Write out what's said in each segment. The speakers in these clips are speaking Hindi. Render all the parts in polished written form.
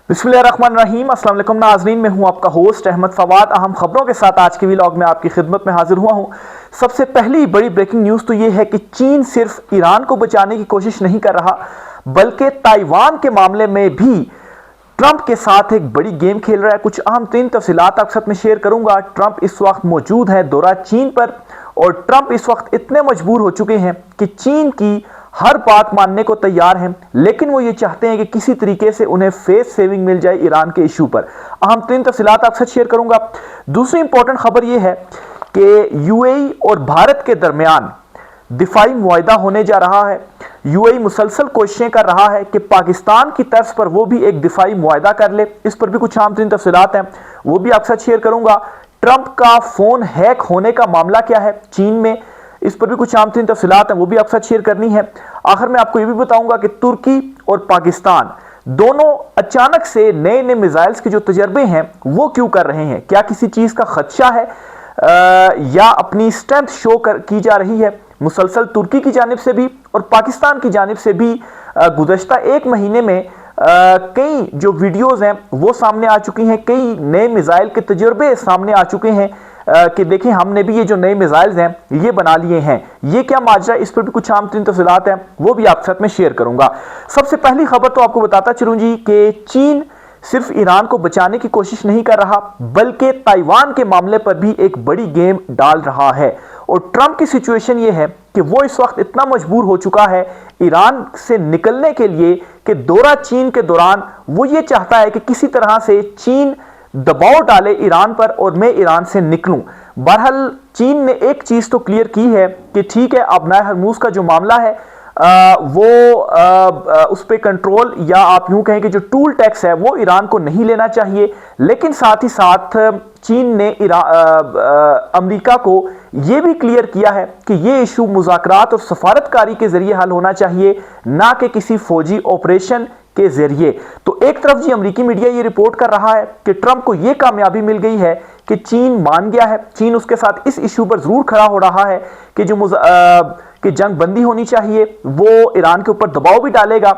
बिस्मिल्लाहिर्रहमानिर्रहीम। अस्सलाम वालेकुम नाज़रीन, मैं हूं आपका होस्ट अहमद फवाद। अहम खबरों के साथ आज के व्लॉग में आपकी खिदमत में हाजिर हुआ हूं। सबसे पहली बड़ी ब्रेकिंग न्यूज़ तो यह है कि चीन सिर्फ ईरान को बचाने की कोशिश नहीं कर रहा, बल्कि ताइवान के मामले में भी ट्रंप के साथ एक बड़ी गेम खेल रहा है। कुछ अहम तीन तफसीलात आपके साथ में शेयर करूंगा। ट्रंप इस वक्त मौजूद है दौरा चीन पर, और ट्रंप इस वक्त इतने मजबूर हो चुके हैं कि चीन की हर बात मानने को तैयार हैं, लेकिन वो ये चाहते हैं कि किसी तरीके से उन्हें फेस सेविंग मिल जाए ईरान के इशू पर। अहम तीन तफसीलात आपसे शेयर करूंगा। दूसरी इंपॉर्टेंट खबर यह है कि यूएई और भारत के दरमियान दिफाई मुआहदा होने जा रहा है। यूएई मुसलसल कोशिशें कर रहा है कि पाकिस्तान की तर्ज पर वो भी एक दिफाई मुआहदा कर ले। इस पर भी कुछ अहम तीन तफसीलात हैं, वो भी आपके साथ शेयर करूंगा। ट्रंप का फोन हैक होने का मामला क्या है चीन में, इस पर भी कुछ आम तीन तफसीलात हैं, वो भी आपके साथ शेयर करनी है। आखिर में आपको यह भी बताऊंगा कि तुर्की और पाकिस्तान दोनों अचानक से नए नए मिसाइल्स के जो तजर्बे हैं वो क्यों कर रहे हैं। क्या किसी चीज का खदशा है या अपनी स्ट्रेंथ शो की जा रही है। मुसलसल तुर्की की जानिब से भी और पाकिस्तान की जानिब से भी गुज़श्ता एक महीने में कई जो वीडियोस हैं वो सामने आ चुकी हैं। कई नए मिसाइल के तजुर्बे सामने आ चुके हैं कि देखें हमने भी ये जो नए मिसाइल्स हैं ये बना लिए हैं। ये क्या माजरा, इस पर भी कुछ आम तीन तफसीलात हैं, वो भी आपके साथ में शेयर करूंगा। सबसे पहली खबर तो आपको बताता चलूं जी कि चीन सिर्फ ईरान को बचाने की कोशिश नहीं कर रहा, बल्कि ताइवान के मामले पर भी एक बड़ी गेम डाल रहा है। और ट्रंप की सिचुएशन ये है कि वो इस वक्त इतना मजबूर हो चुका है ईरान से निकलने के लिए कि दौरा चीन के दौरान वो ये चाहता है कि किसी तरह से चीन दबाव डाले ईरान पर और मैं ईरान से निकलूं। बहरहाल चीन ने एक चीज तो क्लियर की है कि ठीक है, अबनाए हरमुज का जो मामला है उस पर कंट्रोल या आप यूं कहें कि जो टूल टैक्स है वो ईरान को नहीं लेना चाहिए। लेकिन साथ ही साथ चीन ने अमेरिका को यह भी क्लियर किया है कि यह इशू मुज़ाकरात और सफारतकारी के जरिए हल होना चाहिए, ना कि किसी फौजी ऑपरेशन के जरिए। तो एक तरफ जी अमेरिकी मीडिया ये रिपोर्ट कर रहा है कि ट्रंप को यह कामयाबी मिल गई है कि चीन मान गया है, चीन उसके साथ इस इशू पर जरूर खड़ा हो रहा है कि जो कि जंग बंदी होनी चाहिए, वो ईरान के ऊपर दबाव भी डालेगा।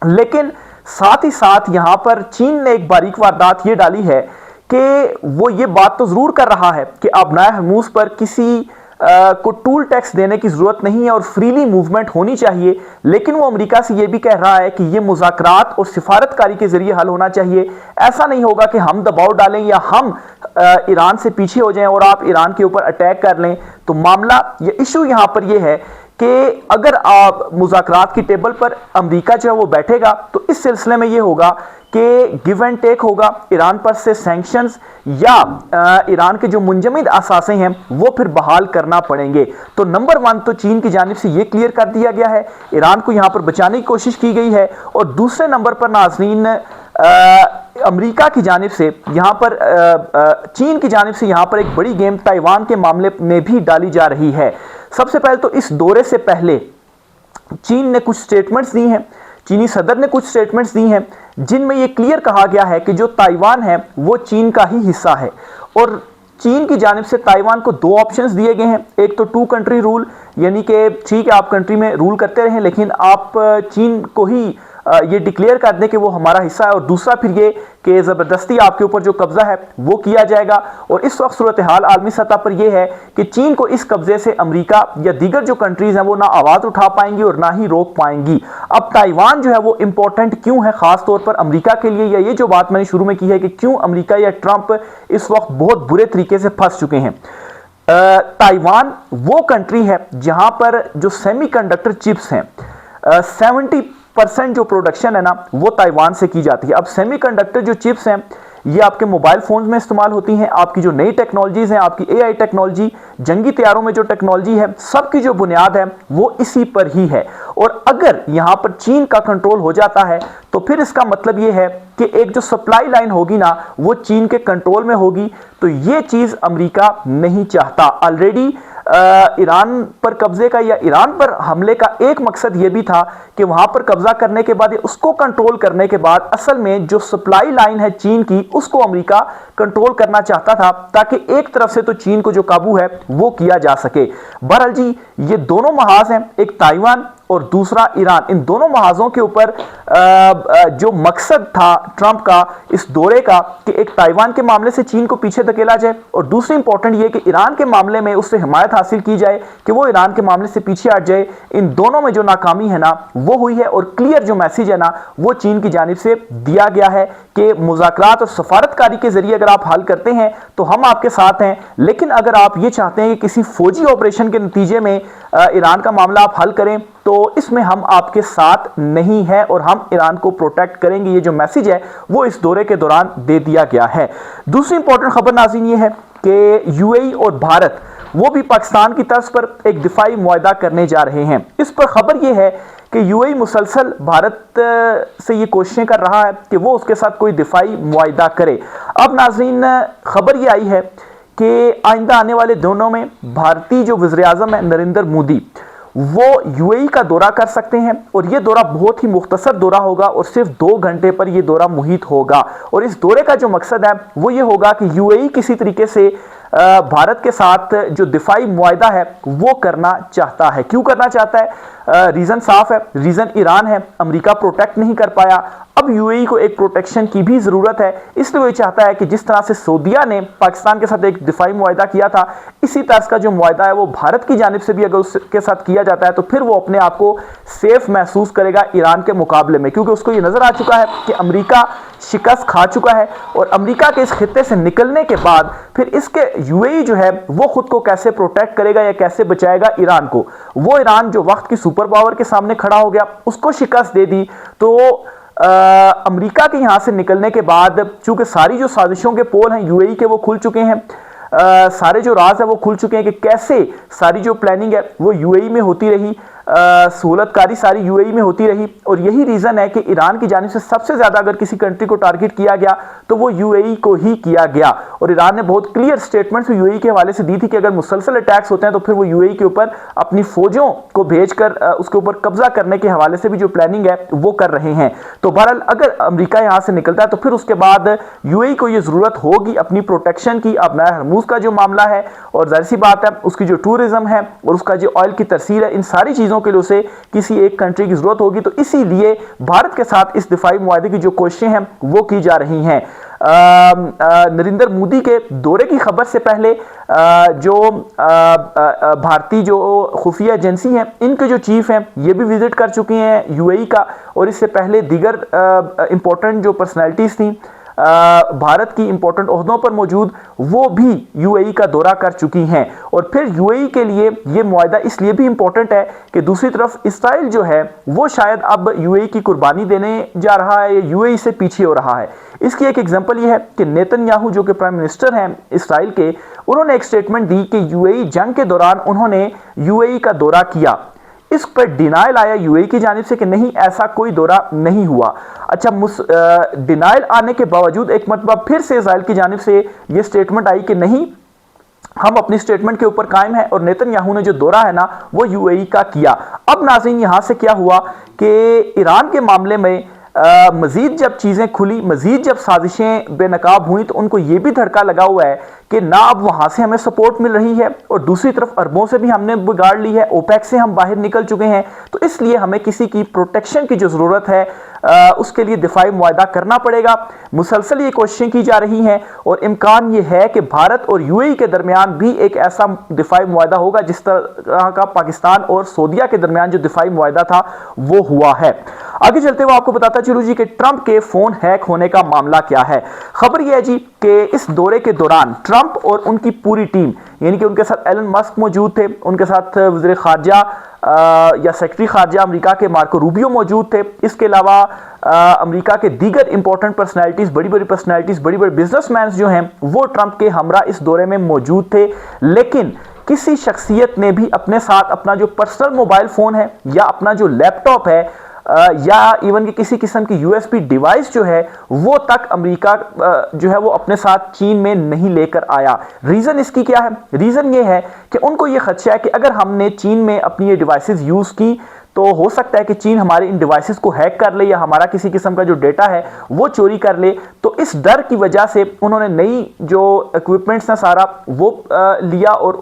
लेकिन साथ ही साथ यहां पर चीन ने एक बारीक वारदात ये डाली है कि वो ये बात तो जरूर कर रहा है कि अबनाए हरमुज पर किसी को टूल टैक्स देने की जरूरत नहीं है और फ्रीली मूवमेंट होनी चाहिए, लेकिन वो अमेरिका से ये भी कह रहा है कि ये मुज़ाकरात और सिफारतकारी के जरिए हल होना चाहिए। ऐसा नहीं होगा कि हम दबाव डालें या हम ईरान से पीछे हो जाएं और आप ईरान के ऊपर अटैक कर लें। तो मामला या इशू यहां पर यह है कि अगर आप मुज़ाकरात की टेबल पर अमेरिका जो है वो बैठेगा तो इस सिलसिले में यह होगा कि गिव एंड टेक होगा। ईरान पर से सैंक्शंस या ईरान के जो मुंजमद असासे हैं वो फिर बहाल करना पड़ेंगे। तो नंबर वन तो चीन की जानिब से ये क्लियर कर दिया गया है, ईरान को यहां पर बचाने की कोशिश की गई है। और दूसरे नंबर पर नाज़रीन अमेरिका की जानिब से यहां पर चीन की जानिब से यहां पर एक बड़ी गेम ताइवान के मामले में भी डाली जा रही है। सबसे पहले तो इस दौरे से पहले चीन ने कुछ स्टेटमेंट्स दी हैं, चीनी सदर ने कुछ स्टेटमेंट्स दी हैं जिनमें यह क्लियर कहा गया है कि जो ताइवान है वो चीन का ही हिस्सा है। और चीन की जानिब से ताइवान को दो ऑप्शंस दिए गए हैं, एक तो टू कंट्री रूल, यानी कि ठीक है आप कंट्री में रूल करते रहें लेकिन आप चीन को ही ये डिक्लेयर कर दें कि वो हमारा हिस्सा है, और दूसरा फिर ये कि ज़बरदस्ती आपके ऊपर जो कब्जा है वो किया जाएगा। और इस वक्त सूरत हाल आलमी सतह पर यह है कि चीन को इस कब्जे से अमेरिका या दीगर जो कंट्रीज हैं वो ना आवाज़ उठा पाएंगी और ना ही रोक पाएंगी। अब ताइवान जो है वो इंपॉर्टेंट क्यों है खास तौर पर अमेरिका के लिए, या ये जो बात मैंने शुरू में की है कि क्यों अमेरिका या ट्रंप इस वक्त बहुत बुरे तरीके से फंस चुके हैं। ताइवान वो कंट्री है जहां पर जो सेमीकंडक्टर चिप्स हैं 70% जो प्रोडक्शन है ना वो ताइवान से की जाती है। अब सेमीकंडक्टर जो चिप्स हैं ये आपके मोबाइल फोन्स में इस्तेमाल होती हैं। आपकी जो नई टेक्नोलॉजीज हैं, आपकी एआई टेक्नोलॉजी, जंगी तैयारों में जो टेक्नोलॉजी है, सबकी जो बुनियाद है वो इसी पर ही है। और अगर यहां पर चीन का कंट्रोल हो जाता है तो फिर इसका मतलब ये है कि एक जो सप्लाई लाइन होगी ना वो चीन के कंट्रोल में होगी। तो ये चीज अमेरिका नहीं चाहता। ऑलरेडी ईरान पर कब्जे का या ईरान पर हमले का एक मकसद यह भी था कि वहां पर कब्जा करने के बाद, उसको कंट्रोल करने के बाद असल में जो सप्लाई लाइन है चीन की उसको अमेरिका कंट्रोल करना चाहता था, ताकि एक तरफ से तो चीन को जो काबू है वो किया जा सके। बहरहाल जी ये दोनों महाज हैं, एक ताइवान और दूसरा ईरान, इन दोनों महाजों के ऊपर जो मकसद था ट्रंप का इस दौरे का कि एक ताइवान के मामले से चीन को पीछे धकेला जाए, और दूसरी इंपॉर्टेंट ये कि ईरान के मामले में उससे हिमायत हासिल की जाए कि वो ईरान के मामले से पीछे हट जाए। इन दोनों में जो नाकामी है ना वो हुई है, और क्लियर जो मैसेज है ना वो चीन की जानिब से दिया गया है कि मुज़ाकरात और सफारतकारी के जरिए अगर आप हल करते हैं तो हम आपके साथ हैं, लेकिन अगर आप ये चाहते हैं कि किसी फौजी ऑपरेशन के नतीजे में ईरान का मामला आप हल करें तो इसमें हम आपके साथ नहीं हैं और हम ईरान को प्रोटेक्ट करेंगे। ये जो मैसेज है वो इस दौरे के दौरान दे दिया गया है। दूसरी इंपॉर्टेंट खबर नाज़रीन ये है कि यूएई और भारत वो भी पाकिस्तान की तर्ज पर एक दिफाई मुआहदा करने जा रहे हैं। इस पर खबर ये है कि यूएई मुसलसल भारत से ये कोशिशें कर रहा है कि वो उसके साथ कोई दिफाई मुआहदा करे। अब नाज़रीन खबर ये आई है कि आइंदा आने वाले दिनों में भारतीय जो वज़ीर-ए-आज़म है नरेंद्र मोदी वो यूएई का दौरा कर सकते हैं, और ये दौरा बहुत ही मुख्तसर दौरा होगा और सिर्फ 2 घंटे पर यह दौरा मुहित होगा। और इस दौरे का जो मकसद है वो ये होगा कि यूएई किसी तरीके से भारत के साथ जो दिफाई मुआहदा है वो करना चाहता है। क्यों करना चाहता है? रीजन साफ है, रीजन ईरान है, अमेरिका प्रोटेक्ट नहीं कर पाया, अब यूएई को एक प्रोटेक्शन की भी जरूरत है। इसलिए वो चाहता है कि जिस तरह से सऊदीया ने पाकिस्तान के साथ एक दिफाई मुआहदा किया था, इसी तरह का जो मुआहदा है वो भारत की जानिब से भी अगर उसके साथ किया जाता है तो फिर वो अपने आप को सेफ महसूस करेगा ईरान के मुकाबले में, क्योंकि उसको ये नजर आ चुका है कि अमेरिका शिकस्त खा चुका है, और अमेरिका के इस खित्ते से निकलने के बाद फिर इसके यूएई जो है वो खुद को कैसे प्रोटेक्ट करेगा या कैसे बचाएगा ईरान को। वो ईरान जो वक्त की सुपर पावर के सामने खड़ा हो गया, उसको शिकस्त दे दी, तो अमेरिका के यहां से निकलने के बाद चूंकि सारी जो साजिशों के पोल हैं यूएई के वो खुल चुके हैं, सारे जो राज है वो खुल चुके हैं कि कैसे सारी जो प्लानिंग है वो यूएई में होती रही, सहूलतकारी सारी यूएई में होती रही। और यही रीजन है कि ईरान की जानिब से सबसे ज्यादा अगर किसी कंट्री को टारगेट किया गया तो वो यूएई को ही किया गया, और ईरान ने बहुत क्लियर स्टेटमेंट्स यूएई के हवाले से दी थी कि अगर मुसलसल अटैक्स होते हैं तो फिर वो यूएई के ऊपर अपनी फौजों को भेजकर उसके ऊपर कब्जा करने के हवाले से भी जो प्लानिंग है वो कर रहे हैं। तो बहरहाल अगर अमेरिका यहां से निकलता है तो फिर उसके बाद यूएई को ये जरूरत होगी अपनी प्रोटेक्शन की। अब नया हरमूज का जो मामला है, और जाहिर सी बात है उसकी जो टूरिज्म है और उसका जो ऑयल की तरसील है, इन सारी चीजों के लिए उसे किसी एक कंट्री की जरूरत होगी। तो इसीलिए भारत के साथ इस दिफाई मुआहदे की जो कोशिशें हैं वो की जा रही हैं। नरेंद्र मोदी के दौरे की खबर से पहले जो भारतीय जो खुफिया एजेंसी हैं इनके जो चीफ हैं ये भी विजिट कर चुके हैं यूएई का, और इससे पहले दीगर इंपॉर्टेंट जो पर्सनैलिटीज थी भारत की इंपॉर्टेंट ओहदों पर मौजूद वो भी यूएई का दौरा कर चुकी हैं। और फिर यूएई के लिए ये मुआहदा इसलिए भी इंपॉर्टेंट है कि दूसरी तरफ इसराइल जो है वो शायद अब यूएई की कुर्बानी देने जा रहा है या यूएई से पीछे हो रहा है। इसकी एक एग्जांपल ये है कि नेतन्याहू जो कि प्राइम मिनिस्टर हैं इसराइल के, उन्होंने एक स्टेटमेंट दी कि यूएई जंग के दौरान उन्होंने यूएई का दौरा किया। इस पर डिनाइल आया यूएई की जानिब से कि नहीं, ऐसा कोई दौरा नहीं हुआ। अच्छा, डिनाइल आने के बावजूद एक मरतबा फिर से इजराइल की जानिब से यह स्टेटमेंट आई कि नहीं, हम अपनी स्टेटमेंट के ऊपर कायम है, और नेतन्याहू ने जो दौरा है ना वो यूएई का किया। अब नाज़रीन यहां से क्या हुआ कि ईरान के मामले में मजीद जब चीजें खुली, मजीद जब साजिशें बेनकाब हुई, तो उनको यह भी धड़का लगा हुआ है कि ना अब वहां से हमें सपोर्ट मिल रही है, और दूसरी तरफ अरबों से भी हमने बिगाड़ ली है, ओपेक से हम बाहर निकल चुके हैं, तो इसलिए हमें किसी की प्रोटेक्शन की जो जरूरत है उसके लिए दिफाई मुआहदा करना पड़ेगा। मुसलसल ये कोशिशें की जा रही हैं, और इम्कान ये है कि भारत और यूएई के दरमियान भी एक ऐसा दिफाई मुआहदा होगा जिस तरह का पाकिस्तान और सऊदीया के दरमियान जो दिफाई मुआहदा था वो हुआ है। आगे चलते हुए आपको बताता चलूं जी कि ट्रंप के फोन हैक होने का मामला क्या है। खबर यह है जी कि इस दौरे के दौरान ट्रंप और उनकी पूरी टीम, यानी कि उनके साथ एलन मस्क मौजूद थे, उनके साथ वज़ीर ख़ारजा या सेक्रेटरी ख़ारजा अमेरिका के मार्को रूबियो मौजूद थे, इसके अलावा अमेरिका के दीगर इंपॉर्टेंट पर्सनैलिटीज़, बड़ी बड़ी पर्सनैलिटीज़, बड़ी बड़ी बिजनेसमैन जो हैं वो ट्रंप के हमरा इस दौरे में मौजूद थे। लेकिन किसी शख्सियत ने भी अपने साथ अपना जो पर्सनल मोबाइल फ़ोन है या अपना जो लैपटॉप है या इवन कि किसी किस्म की यूएसबी डिवाइस जो है वो तक अमेरिका जो है वो अपने साथ चीन में नहीं लेकर आया। रीजन इसकी क्या है? रीजन ये है कि उनको ये खदशा है कि अगर हमने चीन में अपनी ये डिवाइसेस यूज की तो हो सकता है कि चीन हमारे इन डिवाइसेस को हैक कर ले या हमारा किसी किस्म का जो डेटा है वो चोरी कर ले। तो इस डर की वजह से उन्होंने नई जो इक्विपमेंट्स ना सारा वो लिया, और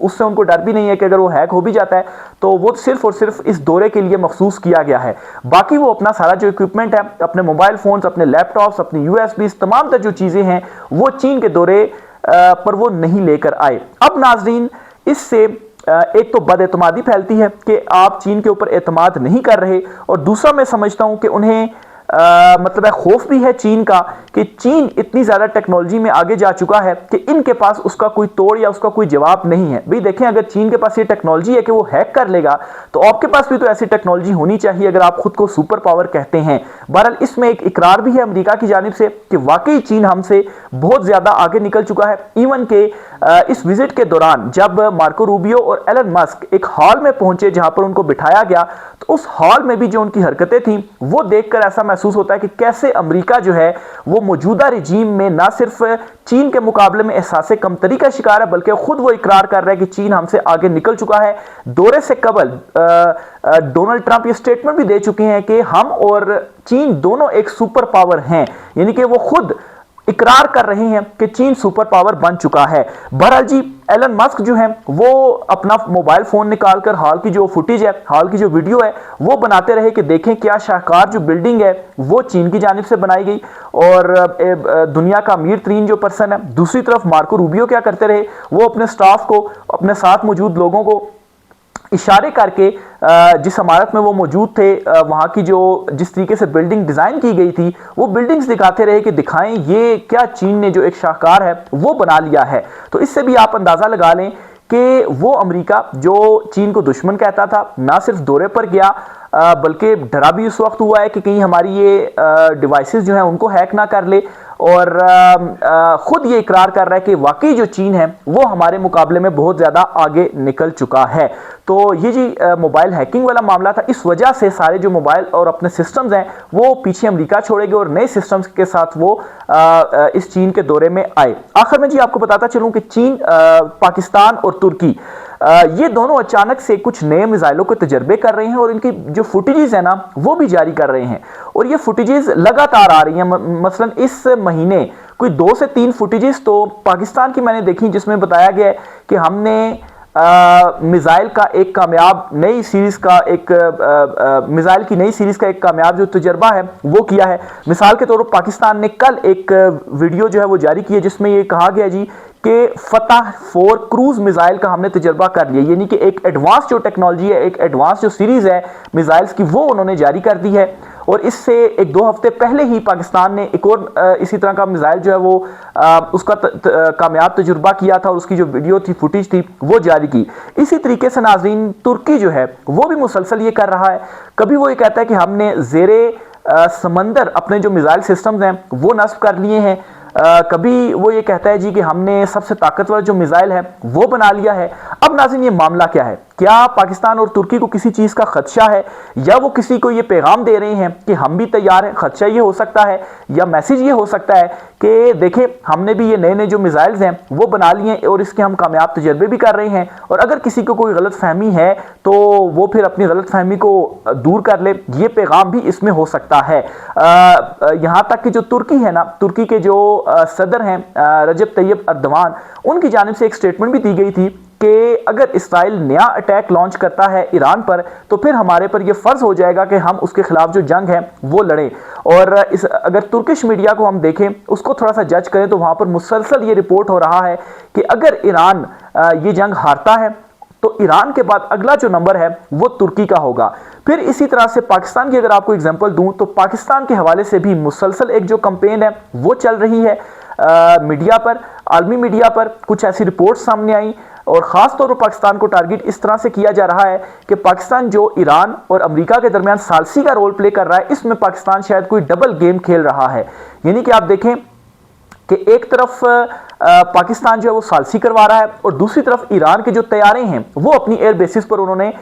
उससे उनको डर भी नहीं है कि अगर वो हैक हो भी जाता है तो वो सिर्फ और सिर्फ इस दौरे के लिए मखसूस किया गया है। बाकी वो अपना सारा जो इक्विपमेंट है, अपने मोबाइल फोन्स, अपने लैपटॉप्स, अपनी यूएसबी, तमाम जो चीजें हैं वो चीन के दौरे पर वो नहीं लेकर आए। अब नाजरीन, इससे एक तो बदएतमादी फैलती है कि आप चीन के ऊपर एतमाद नहीं कर रहे, और दूसरा मैं समझता हूं कि उन्हें मतलब है खौफ भी है चीन का कि चीन इतनी ज्यादा टेक्नोलॉजी में आगे जा चुका है कि इनके पास उसका कोई तोड़ या उसका कोई जवाब नहीं है। भाई देखें, अगर चीन के पास ये टेक्नोलॉजी है कि वो हैक कर लेगा, तो आपके पास भी तो ऐसी टेक्नोलॉजी होनी चाहिए अगर आप खुद को सुपर पावर कहते हैं। बहरहाल इसमें एक इकरार भी है अमेरिका की जानिब से कि वाकई चीन हमसे बहुत ज्यादा आगे निकल चुका है। इवन के इस विजिट के दौरान जब मार्को रूबियो और एलन मस्क एक हॉल में पहुंचे जहां पर उनको बिठाया गया, तो उस हॉल में भी जो उनकी हरकतें थी वो देखकर ऐसा महसूस होता है कि कैसे अमेरिका जो है वो मौजूदा रिजीम में ना सिर्फ चीन के मुकाबले में एहसास कमतरी का शिकार है, बल्कि खुद वो इकरार कर रहा है कि चीन हमसे आगे निकल चुका है। दौरे से कबल डोनाल्ड ट्रंप ये स्टेटमेंट भी दे चुके हैं कि हम और चीन दोनों एक सुपर पावर हैं, यानी कि वो खुद इकरार कर रहे हैं कि चीन सुपर पावर बन चुका है। बहरहाल जी, एलन मस्क जो है वो अपना मोबाइल फोन निकालकर हाल की जो फुटेज है, हाल की जो वीडियो है वो बनाते रहे कि देखें क्या शाहकार जो बिल्डिंग है वो चीन की जानिब से बनाई गई और दुनिया का अमीर तरीन जो पर्सन है। दूसरी तरफ मार्को रूबियो क्या करते रहे, वो अपने स्टाफ को, अपने साथ मौजूद लोगों को इशारे करके जिस इमारत में वो मौजूद थे वहाँ की जो जिस तरीके से बिल्डिंग डिज़ाइन की गई थी वो बिल्डिंग्स दिखाते रहे कि दिखाएं ये क्या चीन ने जो एक शाहकार है वो बना लिया है। तो इससे भी आप अंदाज़ा लगा लें कि वो अमेरिका जो चीन को दुश्मन कहता था ना सिर्फ दौरे पर गया बल्कि डरा भी उस वक्त हुआ है कि कहीं हमारी ये डिवाइसेस जो हैं उनको हैक ना कर ले, और खुद ये इकरार कर रहा है कि वाकई जो चीन है वो हमारे मुकाबले में बहुत ज़्यादा आगे निकल चुका है। तो ये जी मोबाइल हैकिंग वाला मामला था, इस वजह से सारे जो मोबाइल और अपने सिस्टम्स हैं वो पीछे अमेरिका छोड़ेंगे और नए सिस्टम्स के साथ वो इस चीन के दौरे में आए। आखिर में जी आपको बताता चलूँ कि चीन, पाकिस्तान और तुर्की ये दोनों अचानक से कुछ नए मिसाइलों के तजर्बे कर रहे हैं और इनकी जो फुटेजेस है ना वो भी जारी कर रहे हैं, और ये फुटेजेस लगातार आ रही हैं। मसलन इस महीने कोई 2 से 3 फुटेजेस तो पाकिस्तान की मैंने देखी जिसमें बताया गया है कि हमने मिसाइल का एक कामयाब नई सीरीज का एक मिसाइल की नई सीरीज का एक कामयाब जो तजर्बा है वो किया है। मिसाल के तौर पर पाकिस्तान ने कल एक वीडियो जो है वो जारी की है जिसमें ये कहा गया जी कि फतह 4 क्रूज मिसाइल का हमने तजर्बा कर लिया, यानी कि एक एडवांस जो टेक्नोलॉजी है, एक एडवांस जो सीरीज है मिसाइल्स की वो उन्होंने जारी कर दी है। और इससे 1-2 हफ्ते पहले ही पाकिस्तान ने एक और इसी तरह का मिसाइल जो है वो उसका कामयाब तजुर्बा किया था और उसकी जो वीडियो थी, फुटेज थी वो जारी की। इसी तरीके से नाजरीन तुर्की जो है वो भी मुसलसल ये कर रहा है। कभी वो ये कहता है कि हमने ज़ेरे समंदर अपने जो मिसाइल सिस्टम्स हैं वो नस्ब कर लिए हैं, कभी वो ये कहता है जी कि हमने सबसे ताकतवर जो मिसाइल है वो बना लिया है। अब नाज़रीन ये मामला क्या है, क्या पाकिस्तान और तुर्की को किसी चीज़ का खदशा है या वो किसी को ये पैगाम दे रहे हैं कि हम भी तैयार हैं? खदशा ये हो सकता है या मैसेज ये हो सकता है कि देखें हमने भी ये नए नए जो मिसाइल्स हैं वो बना लिए हैं और इसके हम कामयाब तजर्बे भी कर रहे हैं, और अगर किसी को कोई गलत फहमी है तो वो फिर अपनी गलत फहमी को दूर कर ले, ये पैगाम भी इसमें हो सकता है। यहाँ तक कि जो तुर्की है ना, तुर्की के जो सदर हैं रजब तैयब अर्दवान, उनकी जानिब से एक स्टेटमेंट भी दी गई थी कि अगर इसराइल नया अटैक लॉन्च करता है ईरान पर तो फिर हमारे पर यह फर्ज हो जाएगा कि हम उसके खिलाफ जो जंग है वो लड़ें। और अगर तुर्किश मीडिया को हम देखें, उसको थोड़ा सा जज करें, तो वहां पर मुसलसल ये रिपोर्ट हो रहा है कि अगर ईरान ये जंग हारता है तो ईरान के बाद अगला जो नंबर है वो तुर्की का होगा। फिर इसी तरह से पाकिस्तान की अगर आपको एग्जांपल दूं तो पाकिस्तान के हवाले से भी मुसलसल एक जो कैंपेन है वो चल रही है मीडिया पर, आलमी मीडिया पर कुछ ऐसी रिपोर्ट्स सामने आई और ख़ास तौर पर पाकिस्तान को टारगेट इस तरह से किया जा रहा है कि पाकिस्तान जो ईरान और अमेरिका के दरमियान सालसी का रोल प्ले कर रहा है, इसमें पाकिस्तान शायद कोई डबल गेम खेल रहा है। यानी कि आप देखें कि एक तरफ पाकिस्तान जो है वो सालसी करवा रहा है, और दूसरी तरफ ईरान के जो तैयारे हैं वो अपनी एयर बेसिस पर उन्होंने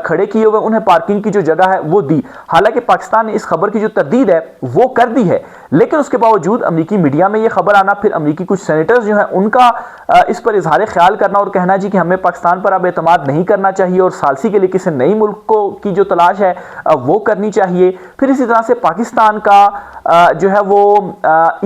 खड़े किए हुए, उन्हें पार्किंग की जो जगह है वो दी। हालांकि पाकिस्तान ने इस खबर की जो तरदीद है वो कर दी है, लेकिन उसके बावजूद अमेरिकी मीडिया में ये खबर आना, फिर अमेरिकी कुछ सेनेटर्स जो है उनका इस पर इजहार ख्याल करना और कहना जी कि हमें पाकिस्तान पर अब एतमाद नहीं करना चाहिए और सालसी के लिए किसी नई मुल्क को की जो तलाश है वो करनी चाहिए। फिर इसी तरह से पाकिस्तान का जो है वो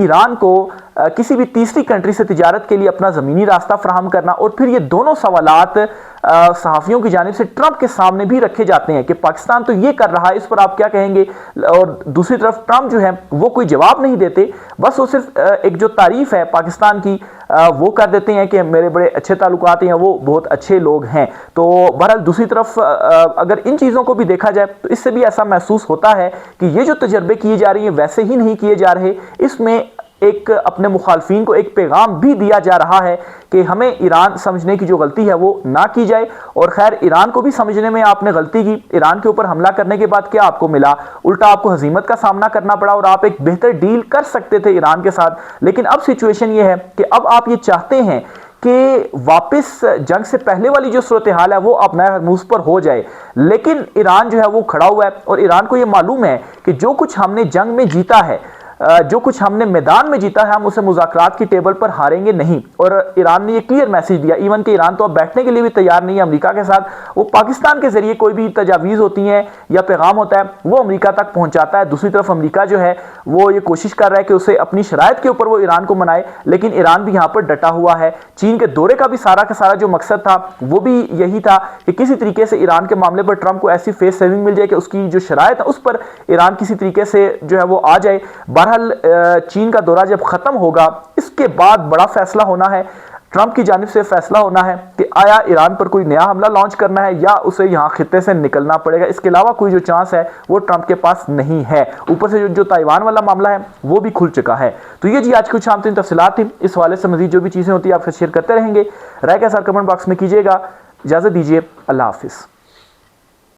ईरान को किसी भी तीसरी कंट्री से तिजारत के लिए अपना ज़मीनी रास्ता फराहम करना, और फिर ये दोनों सवालात सहाफ़ियों की जानिब से ट्रंप के सामने भी रखे जाते हैं कि पाकिस्तान तो ये कर रहा है, इस पर आप क्या कहेंगे। और दूसरी तरफ ट्रंप जो है वो कोई जवाब नहीं देते, बस वो सिर्फ एक जो तारीफ है पाकिस्तान की वो कर देते हैं कि मेरे बड़े अच्छे ताल्लुकात हैं, वो बहुत अच्छे लोग हैं। तो बहरहाल दूसरी तरफ अगर इन चीज़ों को भी देखा जाए तो इससे भी ऐसा महसूस होता है कि ये जो तजर्बे किए जा रही हैं वैसे ही नहीं किए जा रहे। इसमें एक अपने मुखालफीन को एक पैगाम भी दिया जा रहा है कि हमें ईरान समझने की जो गलती है वो ना की जाए। और खैर, ईरान को भी समझने में आपने गलती की, ईरान के ऊपर हमला करने के बाद क्या आपको मिला, उल्टा आपको हजीमत का सामना करना पड़ा, और आप एक बेहतर डील कर सकते थे ईरान के साथ। लेकिन अब सिचुएशन ये है कि अब आप ये चाहते हैं कि वापस जंग से पहले वाली जो सूरत हाल है वो अब नया हरमूज पर हो जाए। लेकिन ईरान जो है वो खड़ा हुआ है, और ईरान को ये मालूम है कि जो कुछ हमने जंग में जीता है, जो कुछ हमने मैदान में जीता है, हम उसे मुज़ाकरात की टेबल पर हारेंगे नहीं। और ईरान ने ये क्लियर मैसेज दिया, इवन कि ईरान तो अब बैठने के लिए भी तैयार नहीं है अमेरिका के साथ। वो पाकिस्तान के जरिए कोई भी तजावीज़ होती हैं या पैगाम होता है वो अमेरिका तक पहुंचाता है। दूसरी तरफ अमेरिका जो है वो ये कोशिश कर रहा है कि उसे अपनी शराइत के ऊपर वो ईरान को मनाए, लेकिन ईरान भी यहाँ पर डटा हुआ है। चीन के दौरे का भी सारा का सारा जो मकसद था वो भी यही था कि किसी तरीके से ईरान के मामले पर ट्रंप को ऐसी फेस सेविंग मिल जाए कि उसकी जो शराइत है उस पर ईरान किसी तरीके से जो है वो आ जाए। चीन का दौरा जब खत्म होगा इसके बाद बड़ा फैसला होना है, ट्रंप की जानिब से फैसला होना है कि आया ईरान पर कोई नया हमला लॉन्च करना है या उसे यहां खित्ते से निकलना पड़ेगा। इसके अलावा कोई जो चांस है वो ट्रंप के पास नहीं है। ऊपर से जो ताइवान वाला मामला है वो भी खुल चुका है। तो ये जी आज कुछ आम तीन तफसीलात थी। इस हवाले से मजीद जो भी चीजें होती है आपसे शेयर करते रहेंगे। राय के साथ कमेंट बॉक्स में कीजिएगा। इजाजत दीजिए, अल्लाह हाफिज।